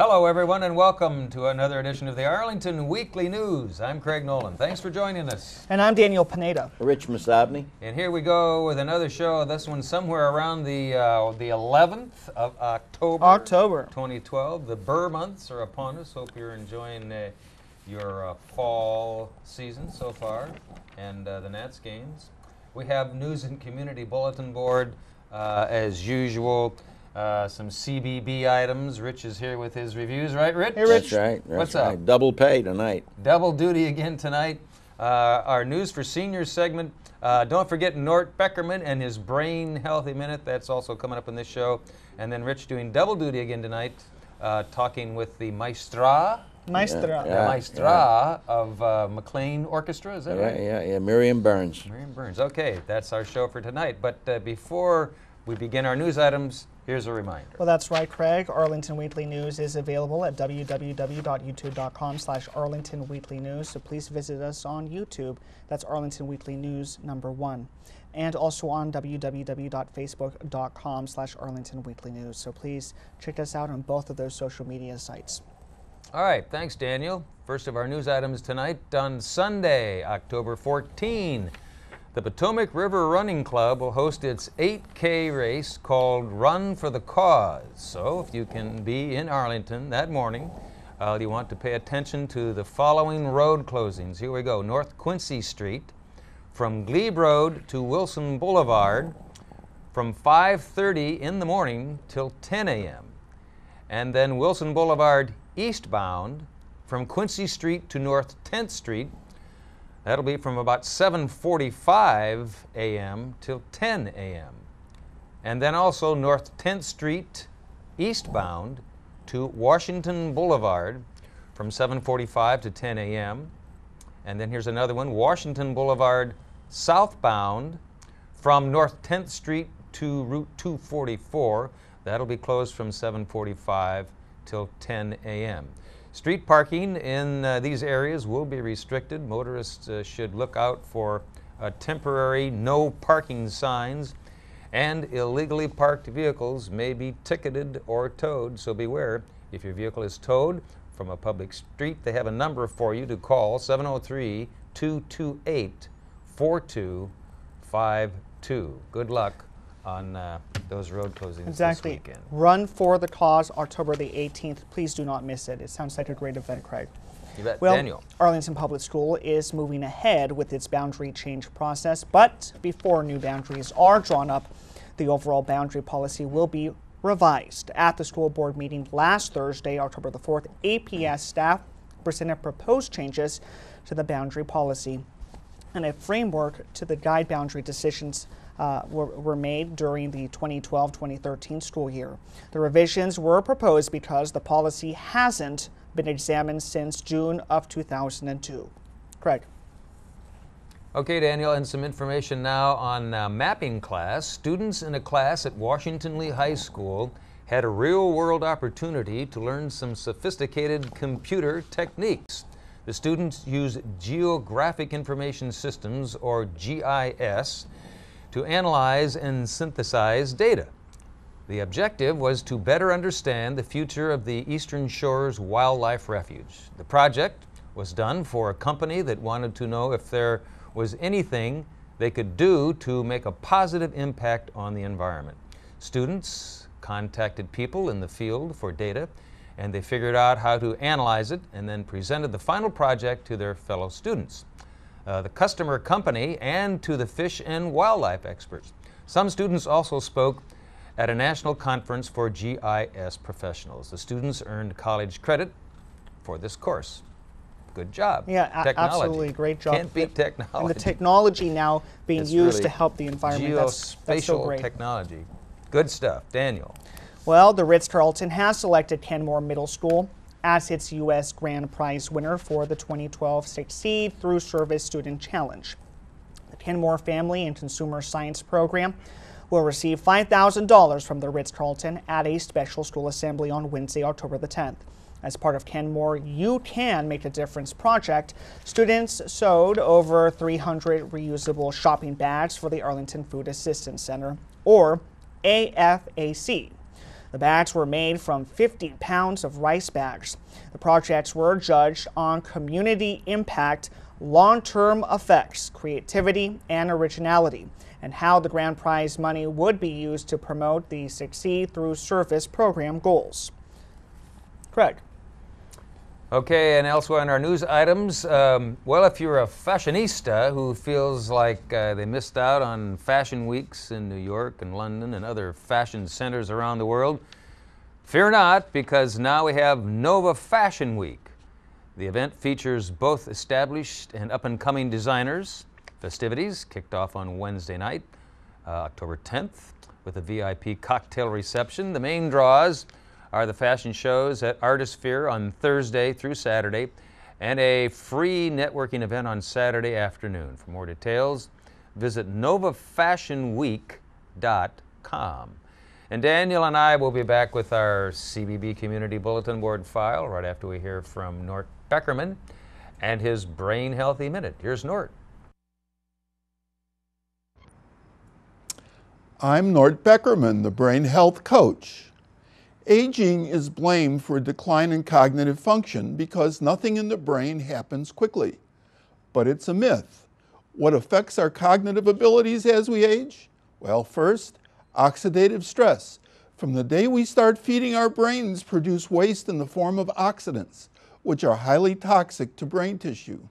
Hello, everyone, and welcome to another edition of the Arlington Weekly News. I'm Craig Nolan. Thanks for joining us. And I'm Daniel Pineda. Rich Masabny. And here we go with another show. This one somewhere around the 11th of October 2012. The Burr months are upon us. Hope you're enjoying your fall season so far and the Nats games. We have news and community bulletin board as usual. Some CBB items. Rich is here with his reviews, right, Rich? Hey, Rich. That's right. What's right. up? Double pay tonight. Double duty again tonight. Our News for Seniors segment. Don't forget Nort Beckerman and his Brain Healthy Minute. That's also coming up in this show. And then Rich doing double duty again tonight, talking with the maestra. The Maestra of McLean Orchestra, is that right? Yeah. Miriam Burns. Miriam Burns. Okay, that's our show for tonight. But before we begin our news items, here's a reminder. Well, that's right, Craig. Arlington Weekly News is available at www.youtube.com/Arlington Weekly News. So please visit us on YouTube. That's Arlington Weekly News #1. And also on www.facebook.com/Arlington Weekly News. So please check us out on both of those social media sites. All right, thanks, Daniel. First of our news items tonight, on Sunday, October 14, the Potomac River Running Club will host its 8K race called Run for the Cause. So if you can be in Arlington that morning, you want to pay attention to the following road closings. Here we go. North Quincy Street from Glebe Road to Wilson Boulevard from 5:30 in the morning till 10 a.m. And then Wilson Boulevard eastbound from Quincy Street to North 10th Street. That'll be from about 7:45 a.m. till 10 a.m. And then also North 10th Street eastbound to Washington Boulevard from 7:45 to 10 a.m. And then here's another one, Washington Boulevard southbound from North 10th Street to Route 244. That'll be closed from 7:45 till 10 a.m. Street parking in these areas will be restricted. Motorists should look out for temporary no parking signs, and illegally parked vehicles may be ticketed or towed, so beware. If your vehicle is towed from a public street, they have a number for you to call, 703-228-4252. Good luck on those road closings this weekend. Run for the Cause, October the 18th. Please do not miss it. It sounds like a great event, Craig. You bet. Well, Daniel. Arlington Public School is moving ahead with its boundary change process, but before new boundaries are drawn up, the overall boundary policy will be revised. At the school board meeting last Thursday, October the 4th, APS staff presented proposed changes to the boundary policy and a framework to the guide boundary decisions were made during the 2012-2013 school year. The revisions were proposed because the policy hasn't been examined since June of 2002. Craig. Okay, Daniel, and some information now on mapping class. Students in a class at Washington Lee High School had a real-world opportunity to learn some sophisticated computer techniques. The students use Geographic Information Systems, or GIS, to analyze and synthesize data. The objective was to better understand the future of the Eastern Shores Wildlife Refuge. The project was done for a company that wanted to know if there was anything they could do to make a positive impact on the environment. Students contacted people in the field for data, and they figured out how to analyze it and then presented the final project to their fellow students, the customer company, and to the fish and wildlife experts. Some students also spoke at a national conference for GIS professionals. The students earned college credit for this course. Good job. Yeah, absolutely. Great job. Can't beat technology. And the technology now being It's used really to help the environment. That's so great. Technology. Good stuff. Daniel. Well, the Ritz-Carlton has selected Kenmore Middle School as its U.S. Grand Prize winner for the 2012 Succeed Through Service Student Challenge. The Kenmore Family and Consumer Science Program will receive $5,000 from the Ritz-Carlton at a special school assembly on Wednesday, October the 10th. As part of Kenmore You Can Make a Difference project, students sewed over 300 reusable shopping bags for the Arlington Food Assistance Center, or AFAC. The bags were made from 50 pounds of rice bags. The projects were judged on community impact, long-term effects, creativity, and originality, and how the grand prize money would be used to promote the Succeed Through Service program goals. Craig. Okay, and elsewhere in our news items, well, if you're a fashionista who feels like they missed out on fashion weeks in New York and London and other fashion centers around the world, fear not, because now we have Nova Fashion Week. The event features both established and up-and-coming designers. Festivities kicked off on Wednesday night, October 10th, with a VIP cocktail reception. The main draws are the fashion shows at Artisphere on Thursday through Saturday, and a free networking event on Saturday afternoon. For more details, visit novafashionweek.com. And Daniel and I will be back with our CBB Community Bulletin Board file right after we hear from Nort Beckerman and his Brain Healthy Minute. Here's Nort. I'm Nort Beckerman, the Brain Health Coach. Aging is blamed for a decline in cognitive function because nothing in the brain happens quickly. But it's a myth. What affects our cognitive abilities as we age? Well, first, oxidative stress. From the day we start feeding, our brains produce waste in the form of oxidants, which are highly toxic to brain tissue.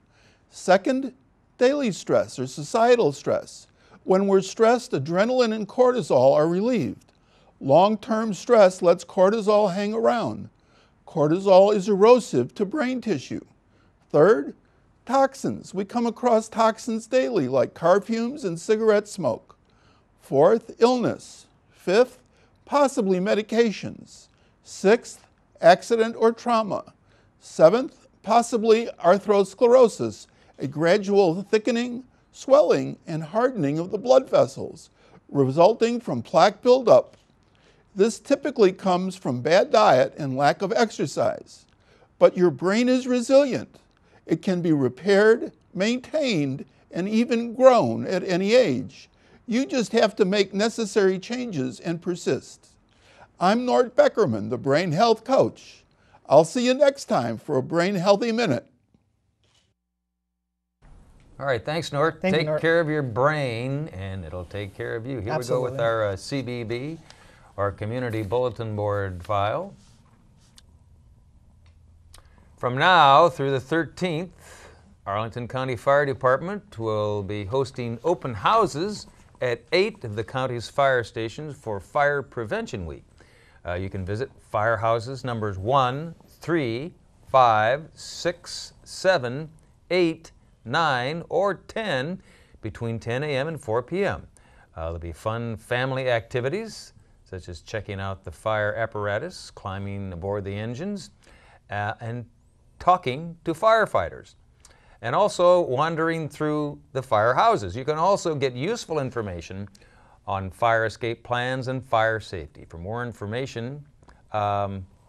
Second, daily stress or societal stress. When we're stressed, adrenaline and cortisol are relieved. Long-term stress lets cortisol hang around. Cortisol is erosive to brain tissue. Third, toxins. We come across toxins daily, like car fumes and cigarette smoke. Fourth, illness. Fifth, possibly medications. Sixth, accident or trauma. Seventh, possibly arthrosclerosis, a gradual thickening, swelling, and hardening of the blood vessels, resulting from plaque buildup. This typically comes from bad diet and lack of exercise. But your brain is resilient. It can be repaired, maintained, and even grown at any age. You just have to make necessary changes and persist. I'm Nort Beckerman, the Brain Health Coach. I'll see you next time for a Brain Healthy Minute. All right, thanks, Nort. Thank you, Take Nort. care of your brain, and it'll take care of you. Here Absolutely. we go with our CBB, our Community Bulletin Board file. From now through the 13th, Arlington County Fire Department will be hosting open houses at 8 of the county's fire stations for Fire Prevention Week. You can visit firehouses numbers 1, 3, 5, 6, 7, 8, 9, or 10 between 10 a.m. and 4 p.m. There'll be fun family activities such as checking out the fire apparatus, climbing aboard the engines, and talking to firefighters, and also wandering through the firehouses. You can also get useful information on fire escape plans and fire safety. For more information,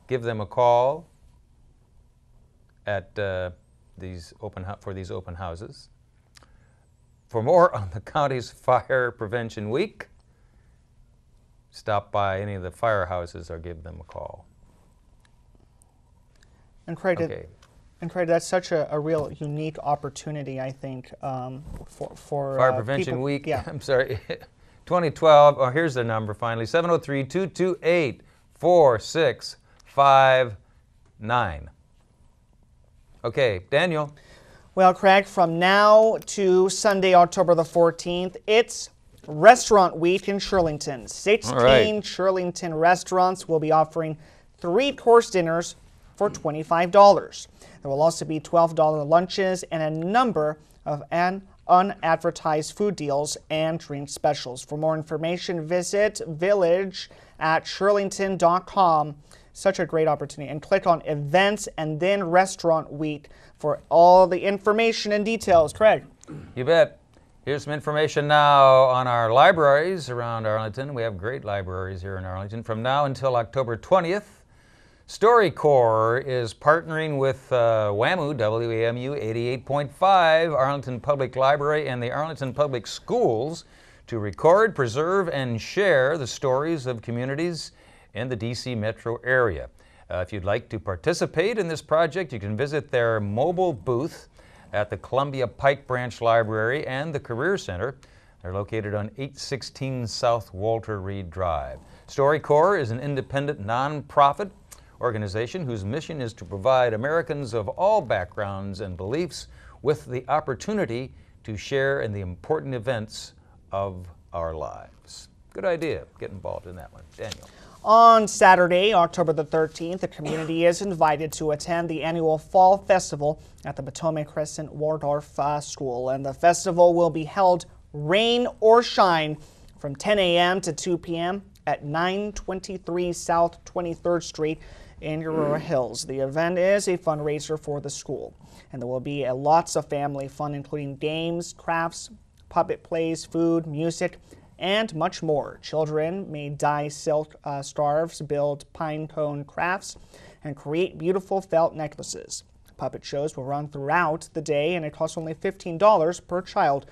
give them a call at these open houses. For more on the county's Fire Prevention Week, stop by any of the firehouses or give them a call. And Craig, Okay. That's such a real unique opportunity, I think, for Fire Prevention people, Week, Yeah. I'm sorry, 2012, oh, here's the number finally, 703-228-4659. Okay, Daniel. Well, Craig, from now to Sunday, October the 14th, it's Restaurant Week in Shirlington. 16 right. Shirlington restaurants will be offering 3-course dinners for $25. There will also be $12 lunches and a number of unadvertised food deals and drink specials. For more information, visit village@shirlington.com. Such a great opportunity. And click on Events and then Restaurant Week for all the information and details. Craig. You bet. Here's some information now on our libraries around Arlington. We have great libraries here in Arlington. From now until October 20th, StoryCorps is partnering with WAMU, WAMU 88.5, Arlington Public Library, and the Arlington Public Schools to record, preserve, and share the stories of communities in the DC metro area. If you'd like to participate in this project, you can visit their mobile booth at the Columbia Pike Branch Library and the Career Center. They're located on 816 South Walter Reed Drive. StoryCorps is an independent nonprofit organization whose mission is to provide Americans of all backgrounds and beliefs with the opportunity to share in the important events of our lives. Good idea. Get involved in that one. Daniel. On Saturday, October the 13th, the community is invited to attend the annual Fall Festival at the Potomac Crescent Waldorf School, and the festival will be held rain or shine from 10 a.m. to 2 p.m. at 923 South 23rd Street in Aurora Hills. The event is a fundraiser for the school, and there will be lots of family fun, including games, crafts, puppet plays, food, music, and much more. Children may dye silk scarves, build pine cone crafts, and create beautiful felt necklaces. Puppet shows will run throughout the day, and it costs only $15 per child,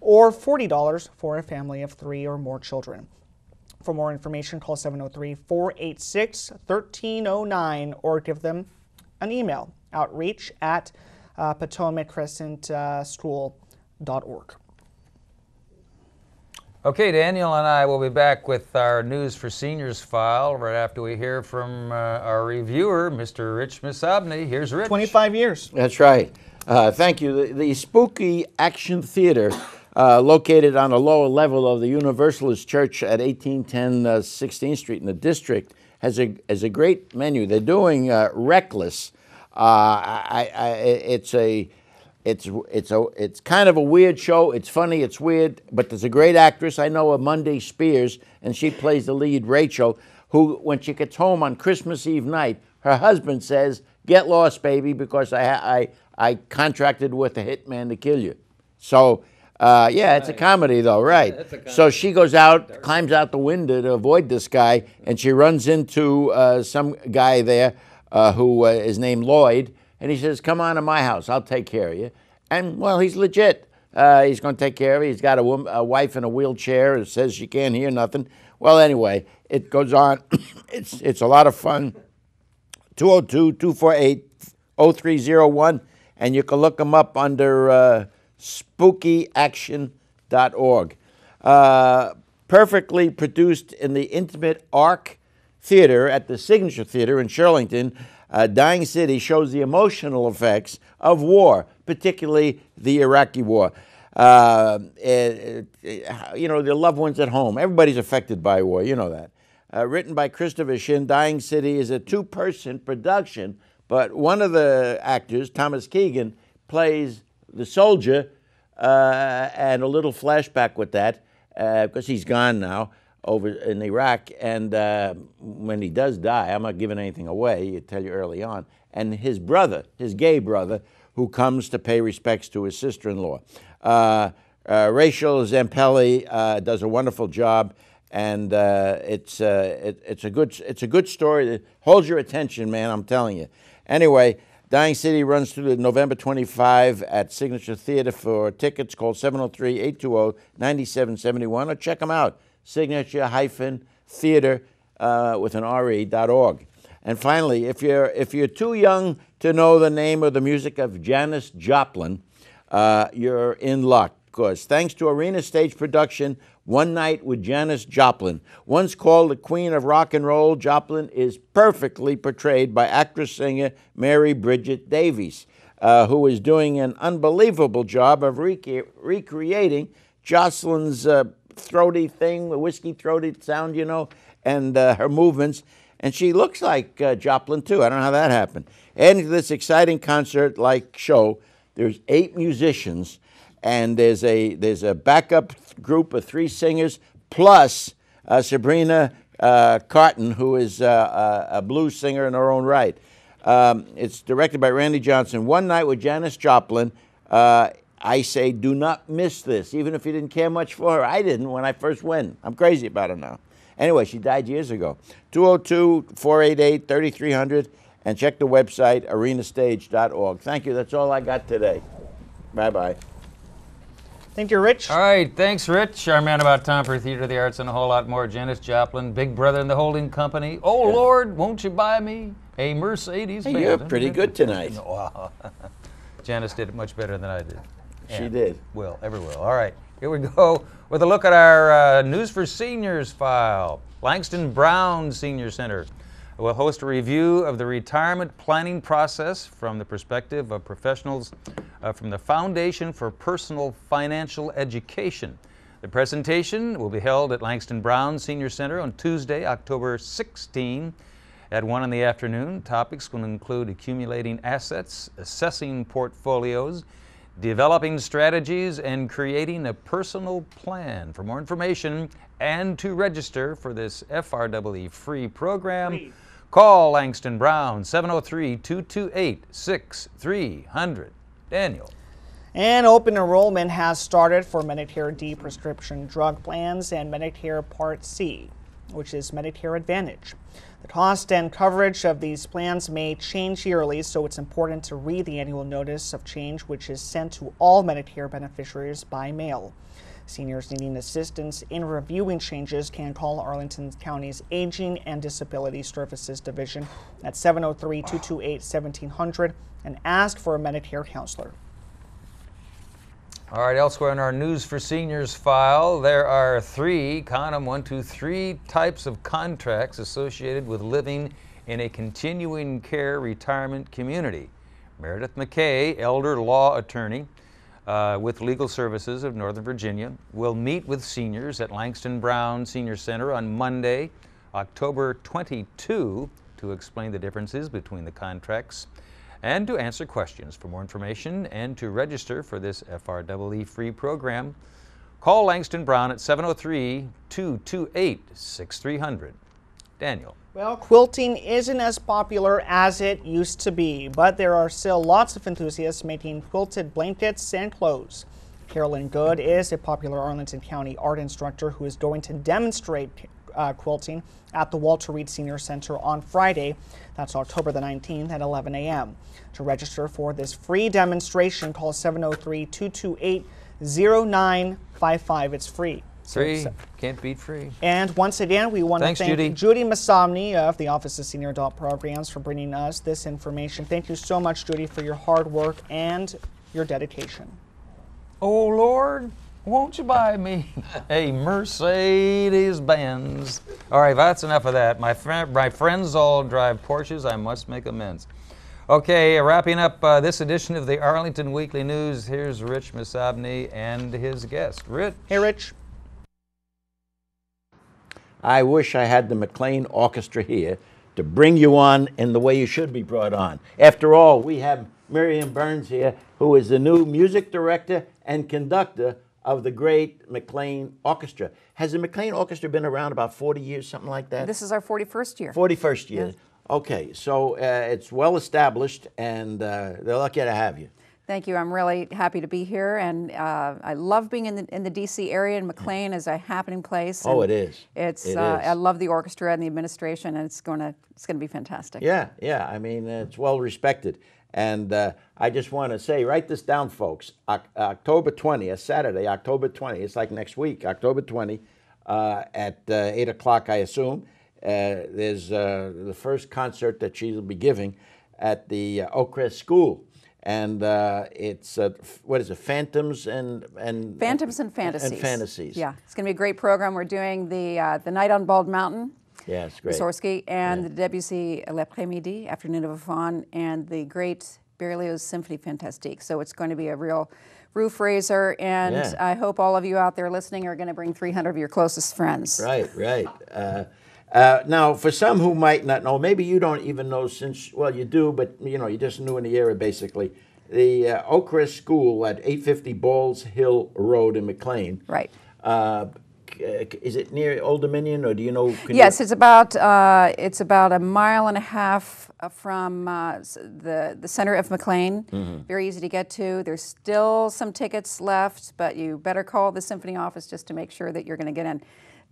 or $40 for a family of 3 or more children. For more information, call 703-486-1309 or give them an email, outreach@PotomacCrescentSchool.org. Okay, Daniel and I will be back with our News for Seniors file right after we hear from our reviewer, Mr. Rich Misabne. Here's Rich. 25 years. That's right. Thank you. The Spooky Action Theater, located on a lower level of the Universalist Church at 1810 16th Street in the district, has a great menu. They're doing Reckless. It's kind of a weird show. It's funny, it's weird, but there's a great actress. I know of Monday Spears, and she plays the lead, Rachel, who, when she gets home on Christmas Eve night, her husband says, "Get lost, baby, because I contracted with a hitman to kill you." So, yeah, it's a comedy, though, right? Yeah, so she goes out, climbs out the window to avoid this guy, and she runs into some guy there who is named Lloyd, and he says, "Come on to my house, I'll take care of you." And, well, he's legit. He's going to take care of you. He's got a wife in a wheelchair and says she can't hear nothing. Well, anyway, it goes on. It's a lot of fun. 202-248-0301, and you can look them up under spookyaction.org. Perfectly produced in the intimate Arc Theater at the Signature Theater in Shirlington, Dying City shows the emotional effects of war, particularly the Iraqi war. You know, their loved ones at home. Everybody's affected by war, you know that. Written by Christopher Shin, Dying City is a two-person production, but one of the actors, Thomas Keegan, plays the soldier, and a little flashback with that, because he's gone now over in Iraq, and when he does die, I'm not giving anything away, I tell you early on, and his brother, his gay brother, who comes to pay respects to his sister-in-law. Rachel Zampelli does a wonderful job, and it's a good story that holds your attention, man, I'm telling you. Anyway, Dying City runs through to November 25 at Signature Theater. For tickets, call 703-820-9771 or check them out, signature-theater with an re.org. And finally, if you're too young to know the name or the music of Janis Joplin, you're in luck, because thanks to Arena Stage production, One Night with Janis Joplin, once called the Queen of Rock and Roll, Joplin is perfectly portrayed by actress-singer Mary Bridget Davies, who is doing an unbelievable job of recreating Jocelyn's throaty thing, the whiskey throaty sound, you know, and her movements. And she looks like Joplin, too. I don't know how that happened. Adding to this exciting concert-like show, there's 8 musicians, and there's a backup group of 3 singers, plus Sabrina Carton, who is a blues singer in her own right. It's directed by Randy Johnson. One Night with Janis Joplin. I say do not miss this, even if you didn't care much for her. I didn't when I first went. I'm crazy about her now. Anyway, she died years ago. 202-488-3300, and check the website, arenastage.org. Thank you. That's all I got today. Bye-bye. Thank you, Rich. All right, thanks, Rich. Our man about town for theater, the arts, and a whole lot more. Janis Joplin, Big Brother in the Holding Company. Oh, Lord, won't you buy me a Mercedes Benz? You're pretty good tonight. Wow. Janis did it much better than I did. She did. Will, ever will. All right, here we go with a look at our News for Seniors file. Langston-Brown Senior Center will host a review of the retirement planning process from the perspective of professionals from the Foundation for Personal Financial Education. The presentation will be held at Langston-Brown Senior Center on Tuesday, October 16 at 1 in the afternoon. Topics will include accumulating assets, assessing portfolios, developing strategies, and creating a personal plan. For more information and to register for this FREE free program, call Langston-Brown 703-228-6300. Daniel. And open enrollment has started for Medicare D prescription drug plans and Medicare Part C, which is Medicare Advantage. The cost and coverage of these plans may change yearly, so it's important to read the annual notice of change, which is sent to all Medicare beneficiaries by mail. Seniors needing assistance in reviewing changes can call Arlington County's Aging and Disability Services Division at 703-228-1700 and ask for a Medicare counselor. All right, elsewhere in our News for Seniors file, there are three types of contracts associated with living in a continuing care retirement community. Meredith McKay, elder law attorney with Legal Services of Northern Virginia, will meet with seniors at Langston-Brown Senior Center on Monday, October 22, to explain the differences between the contracts and to answer questions. For more information and to register for this FREE free program, call Langston-Brown at 703-228-6300. Daniel. Well, quilting isn't as popular as it used to be, but there are still lots of enthusiasts making quilted blankets and clothes. Carolyn Goode is a popular Arlington County art instructor who is going to demonstrate quilting at the Walter Reed Senior Center on Friday. That's October the 19th at 11 a.m. To register for this free demonstration, call 703-228-0955. It's free. Free. Can't beat free. And once again, we want to thank Judy Masomny of the Office of Senior Adult Programs for bringing us this information. Thank you so much, Judy, for your hard work and your dedication. Oh, Lord, won't you buy me a Mercedes Benz? All right, that's enough of that. My friends all drive Porsches. I must make amends. Okay, wrapping up this edition of the Arlington Weekly News, here's Rich Masomny and his guest. Rich. Hey, Rich. I wish I had the McLean Orchestra here to bring you on in the way you should be brought on. After all, we have Miriam Burns here, who is the new music director and conductor of the great McLean Orchestra. Has the McLean Orchestra been around about 40 years, something like that? This is our 41st year. 41st year. Yeah. Okay, so it's well established, and they're lucky to have you. Thank you. I'm really happy to be here, and I love being in the D.C. area, and McLean is a happening place. Oh, it is. I love the orchestra and the administration, and it's going to be fantastic. Yeah, yeah. I mean, it's well respected. And I just want to say, write this down, folks. October 20th, Saturday, October 20th. It's like next week, October 20th, at 8 o'clock, I assume. There's the first concert that she'll be giving at the Oakcrest School. And it's, what is it, Phantoms and Phantoms and Fantasies. And Fantasies. Yeah, it's going to be a great program. We're doing the Night on Bald Mountain. Yeah, it's great. Mussorgsky, and the Debussy L'après-midi, Afternoon of a Faun, and the great Berlioz Symphony Fantastique. So it's going to be a real roof raiser, and I hope all of you out there listening are going to bring 300 of your closest friends. Right, right. Now, for some who might not know, maybe you don't even know since, well, you do, but you know, you're just new in the area, basically. The Oakcrest School at 850 Balls Hill Road in McLean. Right. Is it near Old Dominion, or do you know? Yes, it's about a mile and a half from the center of McLean. Mm-hmm. Very easy to get to. There's still some tickets left, but you better call the symphony office just to make sure that you're going to get in.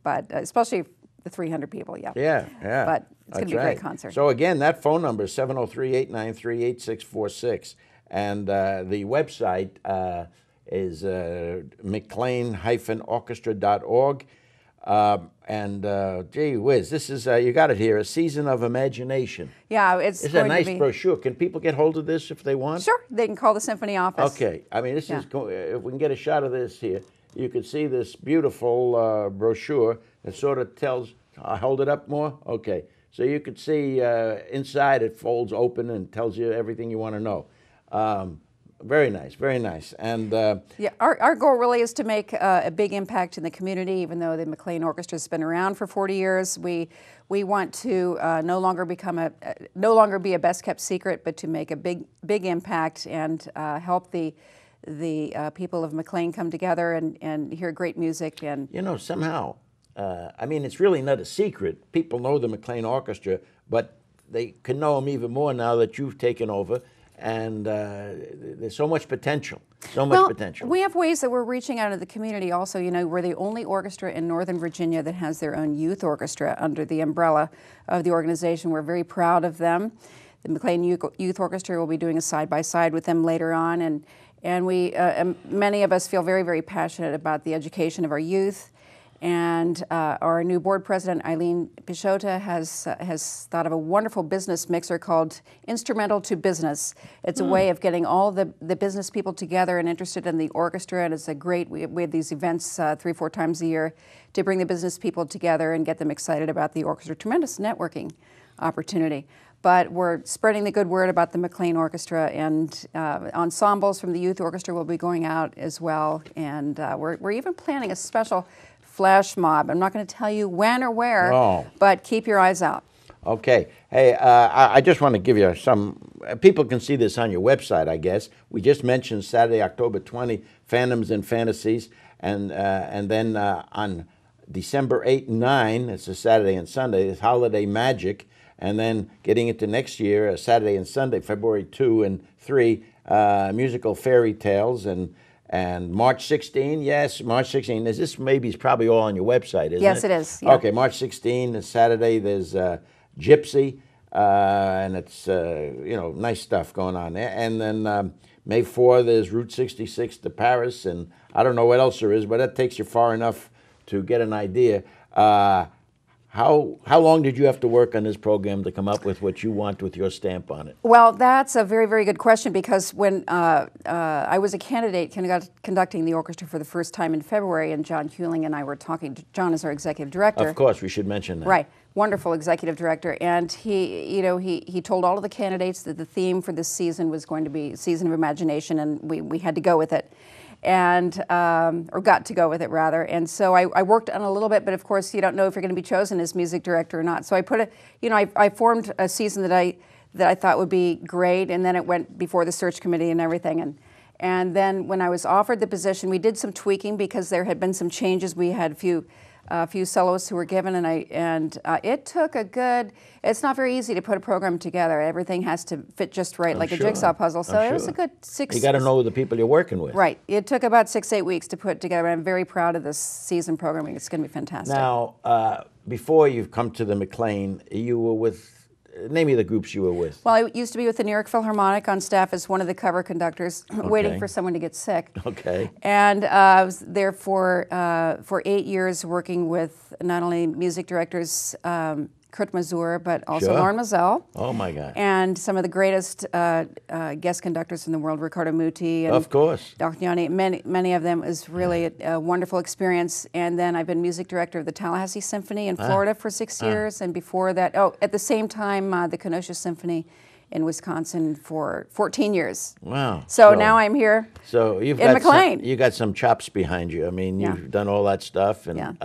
But especially the 300 people, yeah. Yeah, yeah. But it's going to be a great concert. So again, that phone number is 703-893-8646, and the website is mclean-orchestra.org. Gee whiz, this is, you got it here, A Season of Imagination. Yeah, it's a nice brochure. Can people get hold of this if they want? Sure, they can call the symphony office. Okay, I mean, this is, if we can get a shot of this here, you can see this beautiful brochure that sort of tells, I'll hold it up more? Okay, so you could see inside it folds open and tells you everything you want to know. Very nice, very nice. And yeah, our goal really is to make a big impact in the community. Even though the McLean Orchestra has been around for 40 years, we want to no longer be a best kept secret, but to make a big impact and help the people of McLean come together and hear great music. And you know, somehow, I mean, it's really not a secret. People know the McLean Orchestra, but they can know them even more now that you've taken over. And there's so much potential, potential. We have ways that we're reaching out to the community also. You know, we're the only orchestra in Northern Virginia that has their own youth orchestra under the umbrella of the organization. We're very proud of them. The McLean Youth Orchestra will be doing a side-by-side with them later on. And we, many of us feel very, very passionate about the education of our youth. And our new board president, Eileen Pichota, has thought of a wonderful business mixer called Instrumental to Business. It's a way of getting all the business people together and interested in the orchestra, and it's a great, we have these events 3-4 times a year to bring the business people together and get them excited about the orchestra. Tremendous networking opportunity. But we're spreading the good word about the McLean Orchestra, and ensembles from the youth orchestra will be going out as well. And we're even planning a special flash mob. I'm not going to tell you when or where, but keep your eyes out. Okay. Hey, I just want to give you some, people can see this on your website, I guess. We just mentioned Saturday, October 20, Phantoms and Fantasies, and then on December 8 and 9, it's a Saturday and Sunday, it's Holiday Magic, and then getting into next year, Saturday and Sunday, February 2 and 3, musical fairy tales, and March 16, yes, March 16. This maybe is probably all on your website, isn't it? Yes, it is. Yeah. Okay, March 16 is Saturday. There's Gypsy, and it's, you know, nice stuff going on there. And then May 4, there's Route 66 to Paris, and I don't know what else there is, but that takes you far enough to get an idea. How long did you have to work on this program to come up with what you want with your stamp on it? Well, that's a very, very good question, because when I was a candidate conducting the orchestra for the first time in February, and John Hewling and I were talking. John is our executive director. Of course, we should mention that. Right, wonderful executive director, and he told all of the candidates that the theme for this season was going to be Season of Imagination, and we had to go with it. And or got to go with it rather. And so I worked on a little bit, but of course you don't know if you're going to be chosen as music director or not. So I put I formed a season that I thought would be great, and then it went before the search committee and everything. And then when I was offered the position, we did some tweaking because there had been some changes. We had a few soloists who were given, and it took a good. It's not very easy to put a program together. Everything has to fit just right, like a jigsaw puzzle. So it was a good 6. You got to know the people you're working with. Right. It took about 6-8 weeks to put together. I'm very proud of this season programming. It's going to be fantastic. Now, before you've come to the McLean, you were with. Name me the groups you were with. Well, I used to be with the New York Philharmonic on staff as one of the cover conductors, waiting for someone to get sick. Okay. And I was there for 8 years, working with not only music directors Kurt Masur, but also Lauren Mazel. Oh my God! And some of the greatest guest conductors in the world, Riccardo Muti, and of course, Dagnani. Many of them. It was really a wonderful experience. And then I've been music director of the Tallahassee Symphony in Florida for 6 years, and before that, at the same time, the Kenosha Symphony in Wisconsin for 14 years. Wow! So now I'm here. So you've in got McLean. You got some chops behind you. I mean, you've done all that stuff, and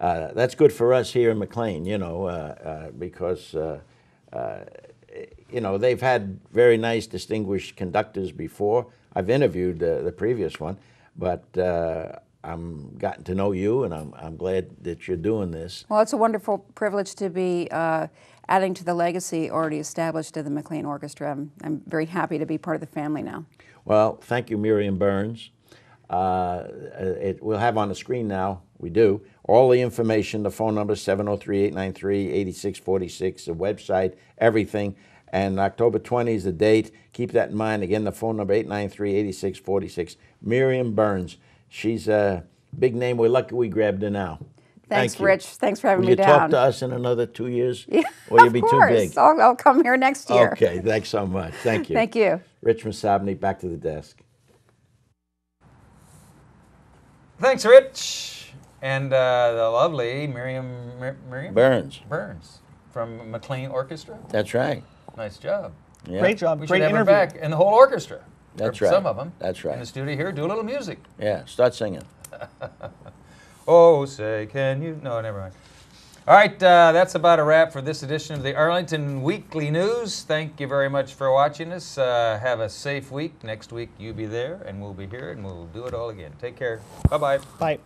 that's good for us here in McLean, you know, because, you know, they've had very nice, distinguished conductors before. I've interviewed the previous one, but I'm gotten to know you, and I'm glad that you're doing this. Well, it's a wonderful privilege to be adding to the legacy already established of the McLean Orchestra. I'm very happy to be part of the family now. Well, thank you, Miriam Burns. We'll have on the screen now, we do, all the information, the phone number 703-893-8646, the website, everything. And October 20 is the date. Keep that in mind. Again, the phone number, 893-8646. Miriam Burns. She's a big name. We're lucky we grabbed her now. Thanks, Thank you. Rich. Thanks for having Will me you talk down. to us in another 2 years? Yeah, Or you'll of be course. too big? I'll come here next year. Okay, thanks so much. Thank you. Thank you. Rich Masabny, back to the desk. Thanks, Rich. And the lovely Miriam Burns. from McLean Orchestra. That's right. Nice job. Yeah. Great job. We Great should have interview. her back and the whole orchestra. That's Or right. Some of them. That's right. In the studio here, do a little music. Yeah, start singing. Oh, say, can you? No, never mind. All right, that's about a wrap for this edition of the Arlington Weekly News. Thank you very much for watching us. Have a safe week. Next week, you be there, and we'll be here, and we'll do it all again. Take care. Bye-bye. Bye.